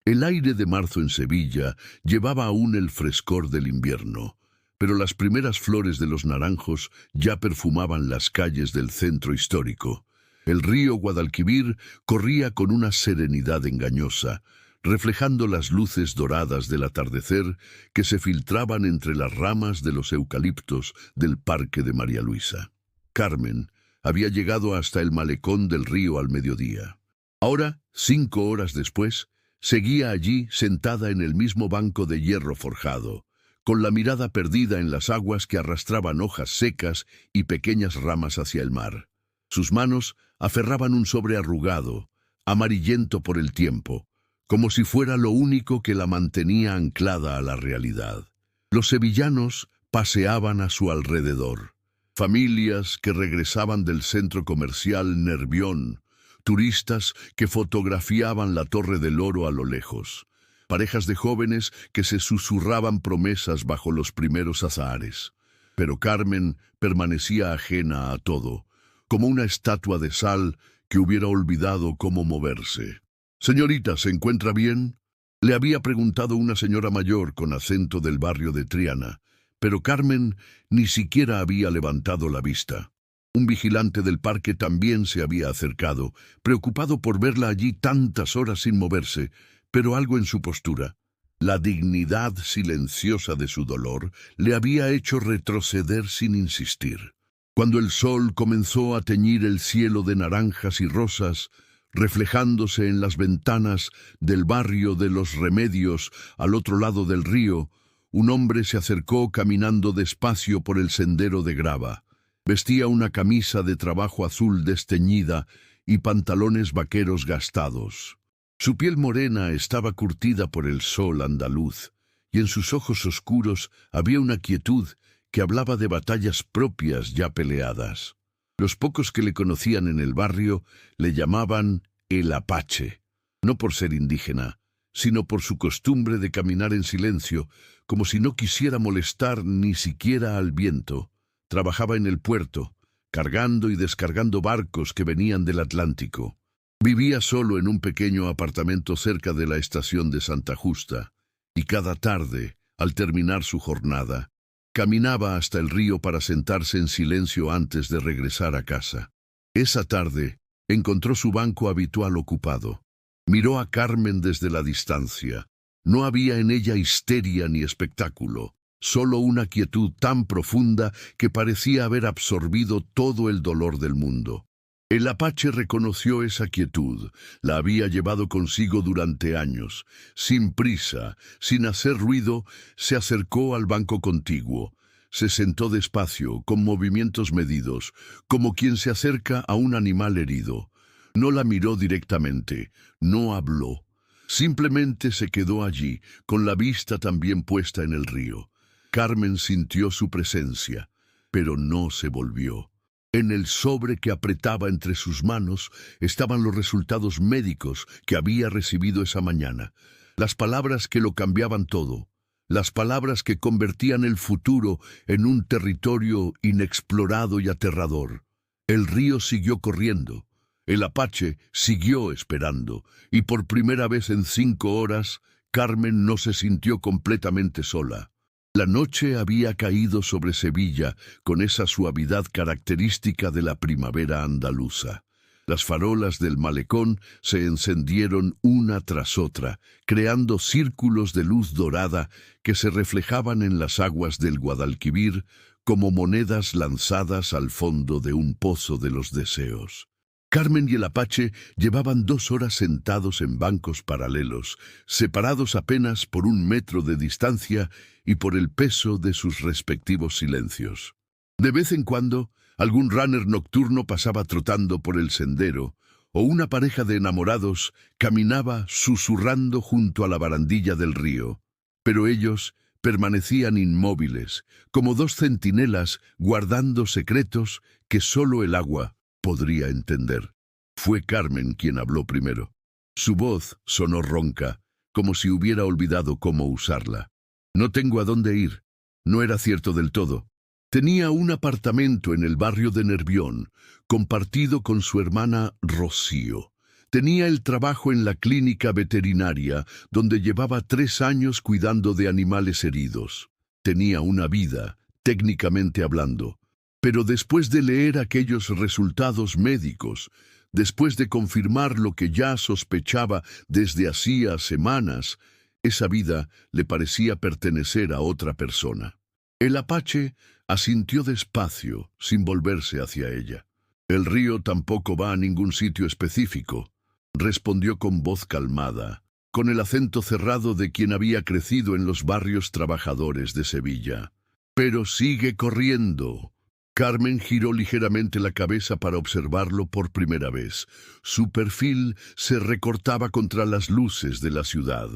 El aire de marzo en Sevilla llevaba aún el frescor del invierno, pero las primeras flores de los naranjos ya perfumaban las calles del centro histórico. El río Guadalquivir corría con una serenidad engañosa, reflejando las luces doradas del atardecer que se filtraban entre las ramas de los eucaliptos del Parque de María Luisa. Carmen había llegado hasta el malecón del río al mediodía. Ahora, 5 horas después, seguía allí sentada en el mismo banco de hierro forjado, con la mirada perdida en las aguas que arrastraban hojas secas y pequeñas ramas hacia el mar. Sus manos aferraban un sobre arrugado, amarillento por el tiempo, como si fuera lo único que la mantenía anclada a la realidad. Los sevillanos paseaban a su alrededor. Familias que regresaban del centro comercial Nervión, turistas que fotografiaban la Torre del Oro a lo lejos, parejas de jóvenes que se susurraban promesas bajo los primeros azahares. Pero Carmen permanecía ajena a todo, como una estatua de sal que hubiera olvidado cómo moverse. «Señorita, ¿se encuentra bien?», le había preguntado una señora mayor con acento del barrio de Triana, pero Carmen ni siquiera había levantado la vista. Un vigilante del parque también se había acercado, preocupado por verla allí tantas horas sin moverse, pero algo en su postura, la dignidad silenciosa de su dolor, le había hecho retroceder sin insistir. Cuando el sol comenzó a teñir el cielo de naranjas y rosas, reflejándose en las ventanas del barrio de Los Remedios al otro lado del río, un hombre se acercó caminando despacio por el sendero de grava. Vestía una camisa de trabajo azul desteñida y pantalones vaqueros gastados. Su piel morena estaba curtida por el sol andaluz, y en sus ojos oscuros había una quietud que hablaba de batallas propias ya peleadas. Los pocos que le conocían en el barrio le llamaban el Apache, no por ser indígena, sino por su costumbre de caminar en silencio, como si no quisiera molestar ni siquiera al viento. Trabajaba en el puerto, cargando y descargando barcos que venían del Atlántico. Vivía solo en un pequeño apartamento cerca de la estación de Santa Justa, y cada tarde, al terminar su jornada, caminaba hasta el río para sentarse en silencio antes de regresar a casa. Esa tarde, encontró su banco habitual ocupado. Miró a Carmen desde la distancia. No había en ella histeria ni espectáculo, solo una quietud tan profunda que parecía haber absorbido todo el dolor del mundo. El Apache reconoció esa quietud, la había llevado consigo durante años. Sin prisa, sin hacer ruido, se acercó al banco contiguo. Se sentó despacio, con movimientos medidos, como quien se acerca a un animal herido. No la miró directamente, no habló. Simplemente se quedó allí, con la vista también puesta en el río. Carmen sintió su presencia, pero no se volvió. En el sobre que apretaba entre sus manos estaban los resultados médicos que había recibido esa mañana, las palabras que lo cambiaban todo, las palabras que convertían el futuro en un territorio inexplorado y aterrador. El río siguió corriendo, el Apache siguió esperando, y por primera vez en 5 horas, Carmen no se sintió completamente sola. La noche había caído sobre Sevilla con esa suavidad característica de la primavera andaluza. Las farolas del malecón se encendieron una tras otra, creando círculos de luz dorada que se reflejaban en las aguas del Guadalquivir como monedas lanzadas al fondo de un pozo de los deseos. Carmen y el Apache llevaban 2 horas sentados en bancos paralelos, separados apenas por 1 metro de distancia y por el peso de sus respectivos silencios. De vez en cuando, algún runner nocturno pasaba trotando por el sendero, o una pareja de enamorados caminaba susurrando junto a la barandilla del río. Pero ellos permanecían inmóviles, como 2 centinelas guardando secretos que solo el agua podría entender. Fue Carmen quien habló primero. Su voz sonó ronca, como si hubiera olvidado cómo usarla. «No tengo a dónde ir». No era cierto del todo. Tenía un apartamento en el barrio de Nervión, compartido con su hermana Rocío. Tenía el trabajo en la clínica veterinaria, donde llevaba 3 años cuidando de animales heridos. Tenía una vida, técnicamente hablando. Pero después de leer aquellos resultados médicos, después de confirmar lo que ya sospechaba desde hacía semanas, esa vida le parecía pertenecer a otra persona. El apache asintió despacio, sin volverse hacia ella. «El río tampoco va a ningún sitio específico», respondió con voz calmada, con el acento cerrado de quien había crecido en los barrios trabajadores de Sevilla. «Pero sigue corriendo». Carmen giró ligeramente la cabeza para observarlo por primera vez. Su perfil se recortaba contra las luces de la ciudad.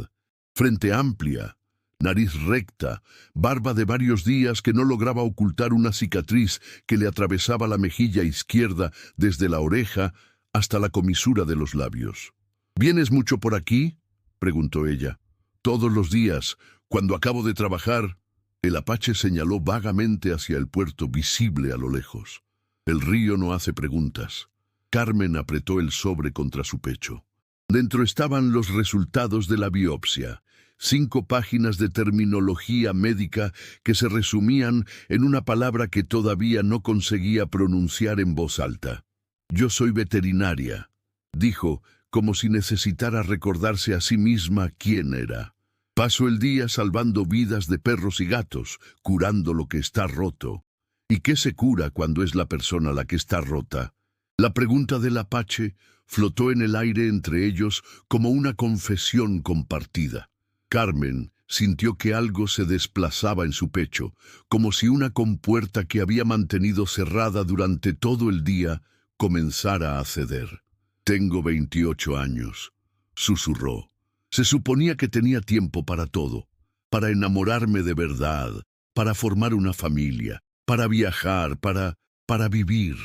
Frente amplia, nariz recta, barba de varios días que no lograba ocultar una cicatriz que le atravesaba la mejilla izquierda desde la oreja hasta la comisura de los labios. «¿Vienes mucho por aquí?», preguntó ella. «Todos los días, cuando acabo de trabajar». El apache señaló vagamente hacia el puerto visible a lo lejos. «El río no hace preguntas». Carmen apretó el sobre contra su pecho. Dentro estaban los resultados de la biopsia. 5 páginas de terminología médica que se resumían en una palabra que todavía no conseguía pronunciar en voz alta. «Yo soy veterinaria», dijo, como si necesitara recordarse a sí misma quién era. «Paso el día salvando vidas de perros y gatos, curando lo que está roto». «¿Y qué se cura cuando es la persona la que está rota?». La pregunta del apache flotó en el aire entre ellos como una confesión compartida. Carmen sintió que algo se desplazaba en su pecho, como si una compuerta que había mantenido cerrada durante todo el día comenzara a ceder. «Tengo 28 años», susurró. Se suponía que tenía tiempo para todo, para enamorarme de verdad, para formar una familia, para viajar, para vivir.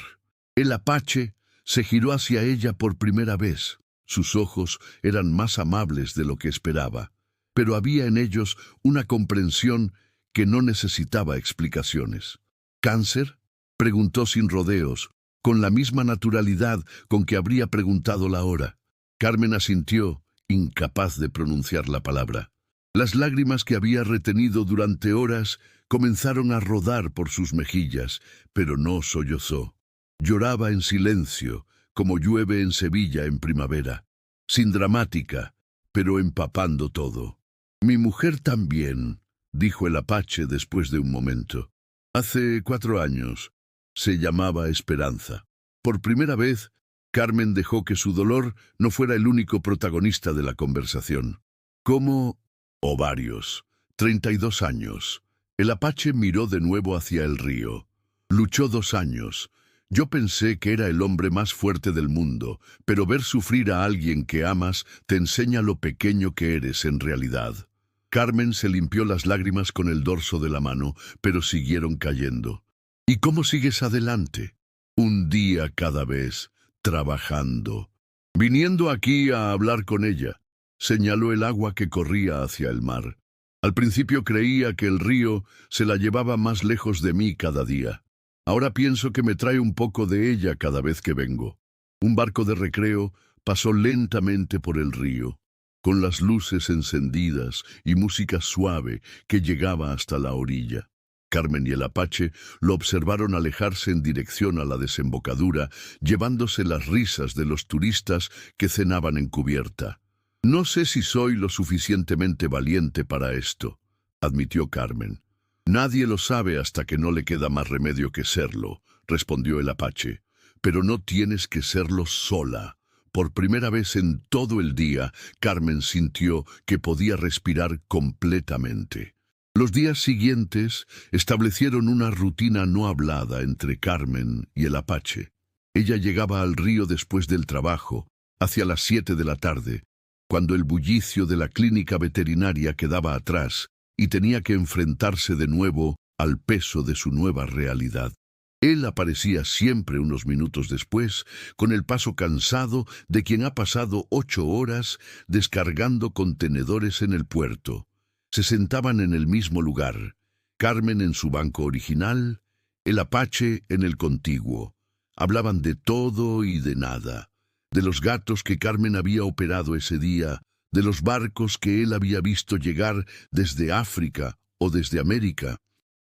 El apache se giró hacia ella por primera vez. Sus ojos eran más amables de lo que esperaba, pero había en ellos una comprensión que no necesitaba explicaciones. «¿Cáncer?», preguntó sin rodeos, con la misma naturalidad con que habría preguntado la hora. Carmen asintió, incapaz de pronunciar la palabra. Las lágrimas que había retenido durante horas comenzaron a rodar por sus mejillas, pero no sollozó. Lloraba en silencio, como llueve en Sevilla en primavera, sin dramática, pero empapando todo. «Mi mujer también», dijo el apache después de un momento. «Hace 4 años. Se llamaba Esperanza». Por primera vez, Carmen dejó que su dolor no fuera el único protagonista de la conversación. «¿Cómo?». «Ovarios. 32 años». El apache miró de nuevo hacia el río. «Luchó 2 años. Yo pensé que era el hombre más fuerte del mundo, pero ver sufrir a alguien que amas te enseña lo pequeño que eres en realidad». Carmen se limpió las lágrimas con el dorso de la mano, pero siguieron cayendo. «¿Y cómo sigues adelante?». «Un día cada vez, trabajando. Viniendo aquí a hablar con ella», señaló el agua que corría hacia el mar. «Al principio creía que el río se la llevaba más lejos de mí cada día. Ahora pienso que me trae un poco de ella cada vez que vengo». Un barco de recreo pasó lentamente por el río, con las luces encendidas y música suave que llegaba hasta la orilla. Carmen y el apache lo observaron alejarse en dirección a la desembocadura, llevándose las risas de los turistas que cenaban en cubierta. «No sé si soy lo suficientemente valiente para esto», admitió Carmen. «Nadie lo sabe hasta que no le queda más remedio que serlo», respondió el apache. «Pero no tienes que serlo sola». Por primera vez en todo el día, Carmen sintió que podía respirar completamente. Los días siguientes establecieron una rutina no hablada entre Carmen y el apache. Ella llegaba al río después del trabajo, hacia las 7 de la tarde, cuando el bullicio de la clínica veterinaria quedaba atrás y tenía que enfrentarse de nuevo al peso de su nueva realidad. Él aparecía siempre unos minutos después, con el paso cansado de quien ha pasado 8 horas descargando contenedores en el puerto. Se sentaban en el mismo lugar, Carmen en su banco original, el apache en el contiguo. Hablaban de todo y de nada. de los gatos que Carmen había operado ese día, de los barcos que él había visto llegar desde África o desde América,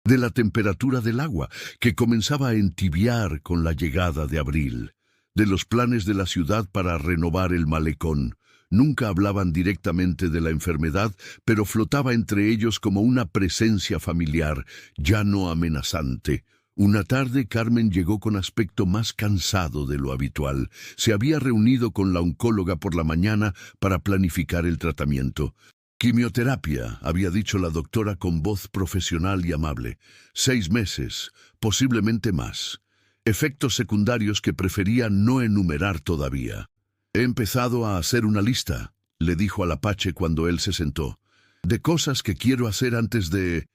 de la temperatura del agua que comenzaba a entibiar con la llegada de abril, de los planes de la ciudad para renovar el malecón. Nunca hablaban directamente de la enfermedad, pero flotaba entre ellos como una presencia familiar, ya no amenazante. Una tarde Carmen llegó con aspecto más cansado de lo habitual. Se había reunido con la oncóloga por la mañana para planificar el tratamiento. Quimioterapia, había dicho la doctora con voz profesional y amable. 6 meses, posiblemente más. Efectos secundarios que prefería no enumerar todavía. He empezado a hacer una lista, le dijo al Apache cuando él se sentó, de cosas que quiero hacer antes de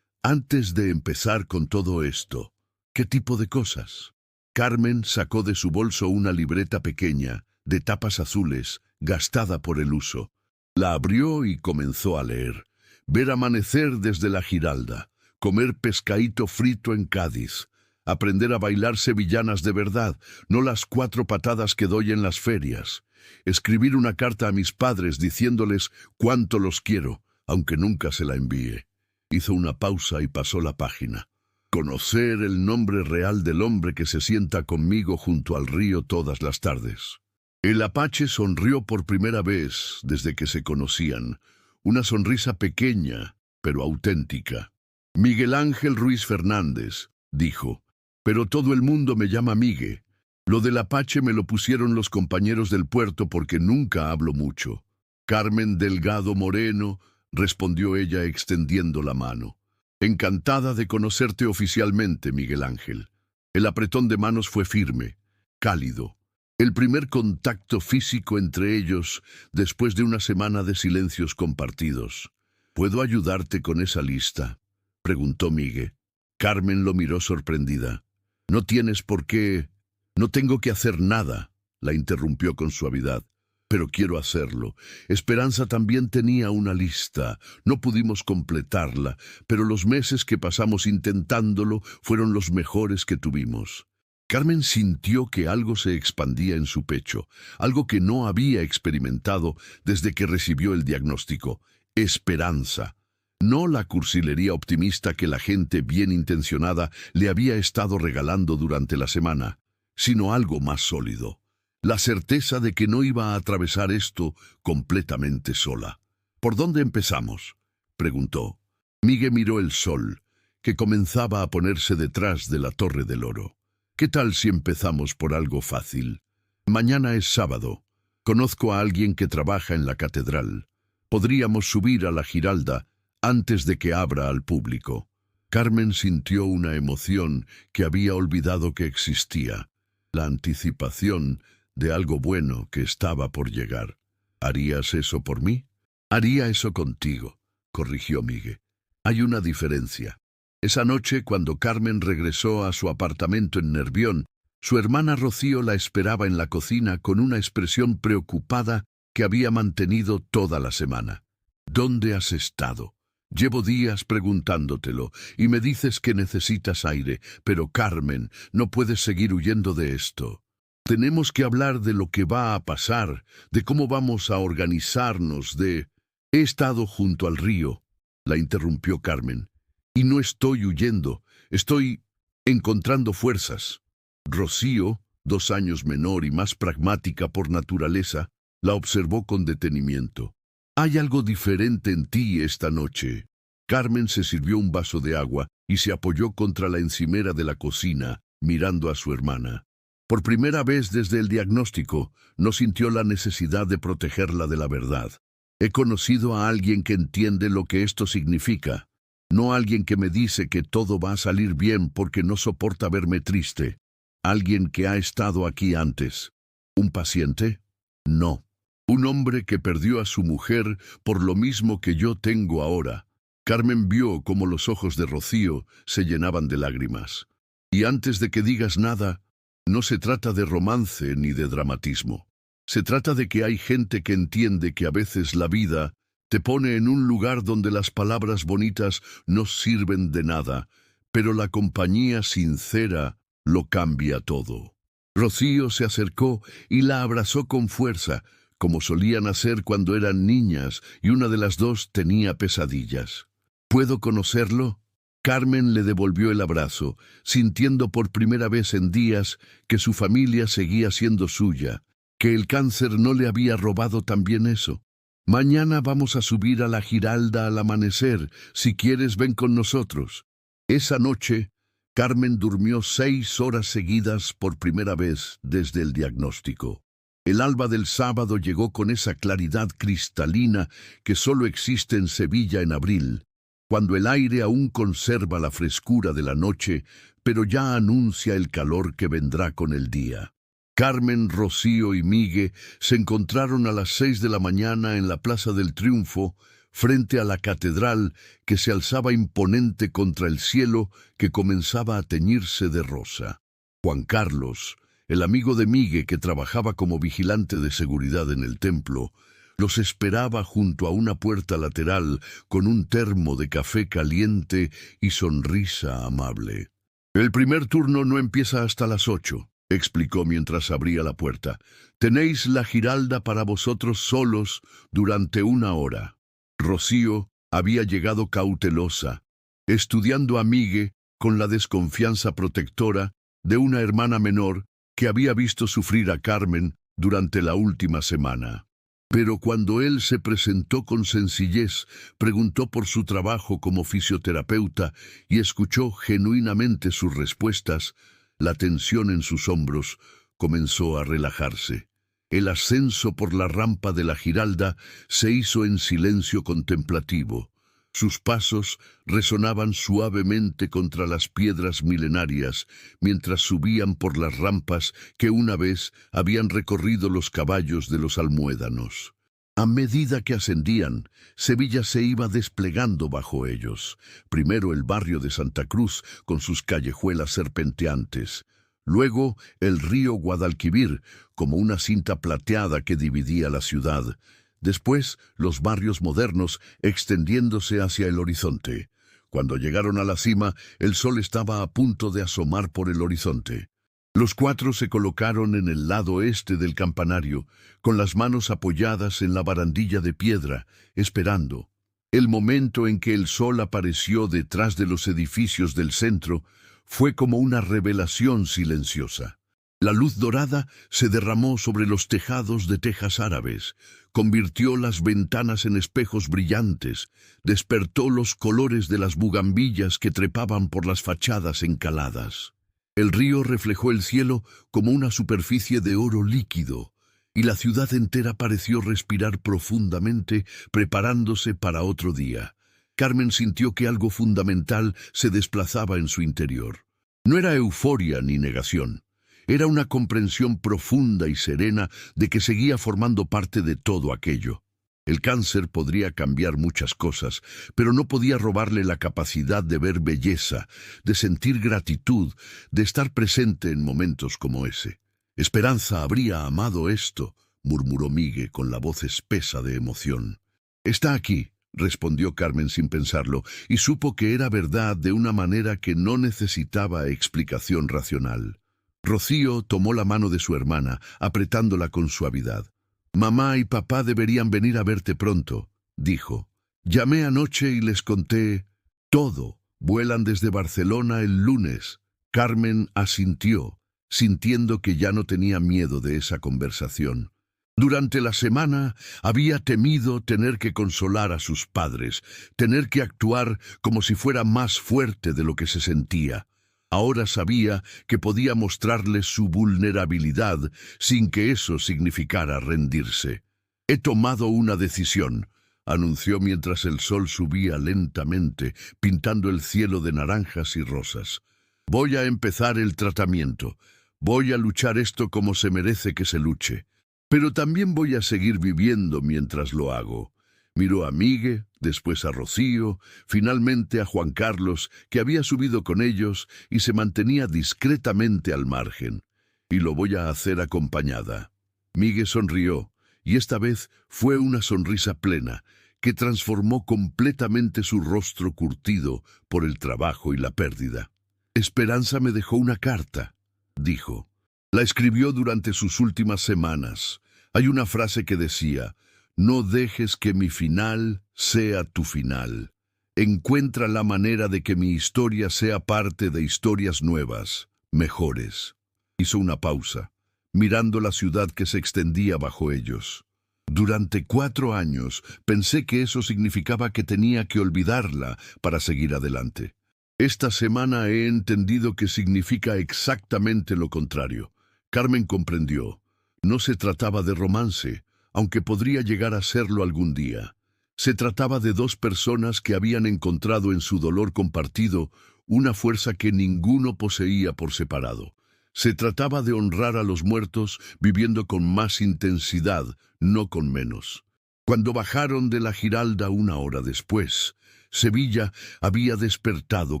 empezar con todo esto. ¿Qué tipo de cosas? Carmen sacó de su bolso una libreta pequeña, de tapas azules, gastada por el uso. La abrió y comenzó a leer. Ver amanecer desde la Giralda, comer pescadito frito en Cádiz, aprender a bailar sevillanas de verdad, no las 4 patadas que doy en las ferias, escribir una carta a mis padres diciéndoles cuánto los quiero, aunque nunca se la envíe. Hizo una pausa y pasó la página. Conocer el nombre real del hombre que se sienta conmigo junto al río todas las tardes. El Apache sonrió por primera vez desde que se conocían, una sonrisa pequeña, pero auténtica. Miguel Ángel Ruiz Fernández, dijo, pero todo el mundo me llama Migue. Lo del Apache me lo pusieron los compañeros del puerto porque nunca hablo mucho. Carmen Delgado Moreno, respondió ella extendiendo la mano. Encantada de conocerte oficialmente, Miguel Ángel. El apretón de manos fue firme, cálido. El primer contacto físico entre ellos después de una semana de silencios compartidos. ¿Puedo ayudarte con esa lista?, preguntó Migue. Carmen lo miró sorprendida. No tienes por qué. No tengo que hacer nada, la interrumpió con suavidad. Pero quiero hacerlo. Esperanza también tenía una lista. No pudimos completarla, pero los meses que pasamos intentándolo fueron los mejores que tuvimos. Carmen sintió que algo se expandía en su pecho, algo que no había experimentado desde que recibió el diagnóstico. Esperanza. No la cursilería optimista que la gente bien intencionada le había estado regalando durante la semana, sino algo más sólido. La certeza de que no iba a atravesar esto completamente sola. ¿Por dónde empezamos?, preguntó. Migue miró el sol, que comenzaba a ponerse detrás de la Torre del Oro. ¿Qué tal si empezamos por algo fácil? Mañana es sábado. Conozco a alguien que trabaja en la catedral. Podríamos subir a la Giralda antes de que abra al público. Carmen sintió una emoción que había olvidado que existía. La anticipación de algo bueno que estaba por llegar. ¿Harías eso por mí? Haría eso contigo, corrigió Migue. Hay una diferencia. Esa noche, cuando Carmen regresó a su apartamento en Nervión, su hermana Rocío la esperaba en la cocina con una expresión preocupada que había mantenido toda la semana. ¿Dónde has estado? Llevo días preguntándotelo y me dices que necesitas aire, pero Carmen, no puedes seguir huyendo de esto. Tenemos que hablar de lo que va a pasar, de cómo vamos a organizarnos, de... He estado junto al río, la interrumpió Carmen, y no estoy huyendo, estoy encontrando fuerzas. Rocío, 2 años menor y más pragmática por naturaleza, la observó con detenimiento. Hay algo diferente en ti esta noche. Carmen se sirvió un vaso de agua y se apoyó contra la encimera de la cocina, mirando a su hermana. Por primera vez desde el diagnóstico, no sintió la necesidad de protegerla de la verdad. He conocido a alguien que entiende lo que esto significa, no alguien que me dice que todo va a salir bien porque no soporta verme triste. Alguien que ha estado aquí antes. ¿Un paciente? No. Un hombre que perdió a su mujer por lo mismo que yo tengo ahora. Carmen vio cómo los ojos de Rocío se llenaban de lágrimas. Y antes de que digas nada, no se trata de romance ni de dramatismo. Se trata de que hay gente que entiende que a veces la vida te pone en un lugar donde las palabras bonitas no sirven de nada, pero la compañía sincera lo cambia todo. Rocío se acercó y la abrazó con fuerza, como solían hacer cuando eran niñas y una de las dos tenía pesadillas. ¿Puedo conocerlo? Carmen le devolvió el abrazo, sintiendo por primera vez en días que su familia seguía siendo suya, que el cáncer no le había robado también eso. Mañana vamos a subir a la Giralda al amanecer. Si quieres, ven con nosotros. Esa noche, Carmen durmió 6 horas seguidas por primera vez desde el diagnóstico. El alba del sábado llegó con esa claridad cristalina que solo existe en Sevilla en abril, cuando el aire aún conserva la frescura de la noche, pero ya anuncia el calor que vendrá con el día. Carmen, Rocío y Migue se encontraron a las 6 de la mañana en la Plaza del Triunfo, frente a la catedral que se alzaba imponente contra el cielo que comenzaba a teñirse de rosa. Juan Carlos, el amigo de Migue que trabajaba como vigilante de seguridad en el templo, los esperaba junto a una puerta lateral con un termo de café caliente y sonrisa amable. «El primer turno no empieza hasta las 8», explicó mientras abría la puerta. «Tenéis la Giralda para vosotros solos durante 1 hora». Rocío había llegado cautelosa, estudiando a Migue con la desconfianza protectora de una hermana menor que había visto sufrir a Carmen durante la última semana. Pero cuando él se presentó con sencillez, preguntó por su trabajo como fisioterapeuta y escuchó genuinamente sus respuestas, la tensión en sus hombros comenzó a relajarse. El ascenso por la rampa de la Giralda se hizo en silencio contemplativo. Sus pasos resonaban suavemente contra las piedras milenarias mientras subían por las rampas que una vez habían recorrido los caballos de los almuédanos. A medida que ascendían, Sevilla se iba desplegando bajo ellos. Primero el barrio de Santa Cruz con sus callejuelas serpenteantes. Luego el río Guadalquivir como una cinta plateada que dividía la ciudad. Después, los barrios modernos extendiéndose hacia el horizonte. Cuando llegaron a la cima, el sol estaba a punto de asomar por el horizonte. Los 4 se colocaron en el lado este del campanario, con las manos apoyadas en la barandilla de piedra, esperando. El momento en que el sol apareció detrás de los edificios del centro fue como una revelación silenciosa. La luz dorada se derramó sobre los tejados de tejas árabes, convirtió las ventanas en espejos brillantes, despertó los colores de las bugambillas que trepaban por las fachadas encaladas. El río reflejó el cielo como una superficie de oro líquido, y la ciudad entera pareció respirar profundamente, preparándose para otro día. Carmen sintió que algo fundamental se desplazaba en su interior. No era euforia ni negación. Era una comprensión profunda y serena de que seguía formando parte de todo aquello. El cáncer podría cambiar muchas cosas, pero no podía robarle la capacidad de ver belleza, de sentir gratitud, de estar presente en momentos como ese. Esperanza habría amado esto, murmuró Migue con la voz espesa de emoción. «Está aquí», respondió Carmen sin pensarlo, y supo que era verdad de una manera que no necesitaba explicación racional. Rocío tomó la mano de su hermana, apretándola con suavidad. «Mamá y papá deberían venir a verte pronto», dijo. «Llamé anoche y les conté todo. Vuelan desde Barcelona el lunes». Carmen asintió, sintiendo que ya no tenía miedo de esa conversación. Durante la semana había temido tener que consolar a sus padres, tener que actuar como si fuera más fuerte de lo que se sentía. Ahora sabía que podía mostrarles su vulnerabilidad sin que eso significara rendirse. «He tomado una decisión», anunció mientras el sol subía lentamente, pintando el cielo de naranjas y rosas. «Voy a empezar el tratamiento. Voy a luchar esto como se merece que se luche. Pero también voy a seguir viviendo mientras lo hago». Miró a Migue, después a Rocío, finalmente a Juan Carlos, que había subido con ellos y se mantenía discretamente al margen. «Y lo voy a hacer acompañada». Migue sonrió, y esta vez fue una sonrisa plena, que transformó completamente su rostro curtido por el trabajo y la pérdida. «Esperanza me dejó una carta», dijo. La escribió durante sus últimas semanas. Hay una frase que decía: no dejes que mi final sea tu final. Encuentra la manera de que mi historia sea parte de historias nuevas, mejores. Hizo una pausa, mirando la ciudad que se extendía bajo ellos. Durante 4 años pensé que eso significaba que tenía que olvidarla para seguir adelante. Esta semana he entendido que significa exactamente lo contrario. Carmen comprendió. No se trataba de romance, aunque podría llegar a serlo algún día. Se trataba de 2 personas que habían encontrado en su dolor compartido una fuerza que ninguno poseía por separado. Se trataba de honrar a los muertos viviendo con más intensidad, no con menos. Cuando bajaron de la Giralda 1 hora después, Sevilla había despertado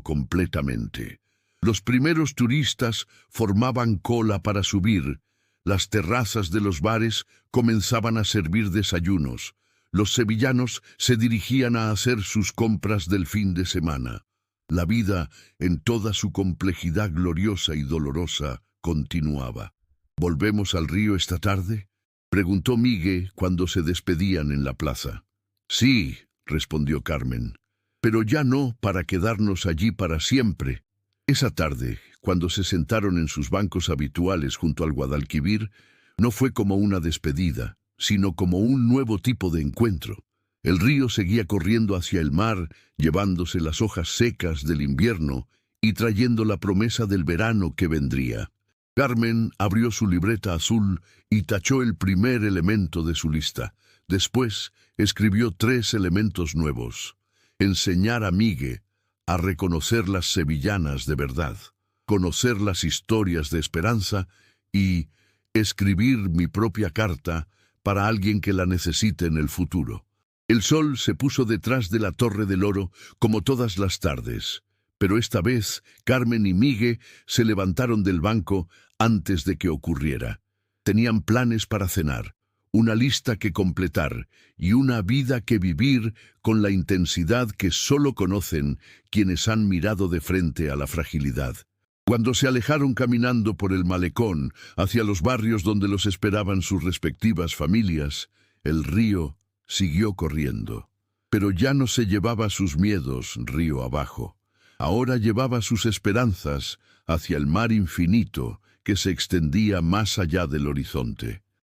completamente. Los primeros turistas formaban cola para subir. Las terrazas de los bares comenzaban a servir desayunos. Los sevillanos se dirigían a hacer sus compras del fin de semana. La vida, en toda su complejidad gloriosa y dolorosa, continuaba. ¿Volvemos al río esta tarde?, preguntó Miguel cuando se despedían en la plaza. Sí, respondió Carmen, pero ya no para quedarnos allí para siempre. Esa tarde, cuando se sentaron en sus bancos habituales junto al Guadalquivir, no fue como una despedida, sino como un nuevo tipo de encuentro. El río seguía corriendo hacia el mar, llevándose las hojas secas del invierno y trayendo la promesa del verano que vendría. Carmen abrió su libreta azul y tachó el primer elemento de su lista. Después escribió 3 elementos nuevos. Enseñar a Miguel a reconocer las sevillanas de verdad, conocer las historias de esperanza y escribir mi propia carta para alguien que la necesite en el futuro. El sol se puso detrás de la Torre del Oro como todas las tardes, pero esta vez Carmen y Miguel se levantaron del banco antes de que ocurriera. Tenían planes para cenar, una lista que completar y una vida que vivir con la intensidad que solo conocen quienes han mirado de frente a la fragilidad. Cuando se alejaron caminando por el malecón hacia los barrios donde los esperaban sus respectivas familias, el río siguió corriendo. Pero ya no se llevaba sus miedos río abajo. Ahora llevaba sus esperanzas hacia el mar infinito que se extendía más allá del horizonte.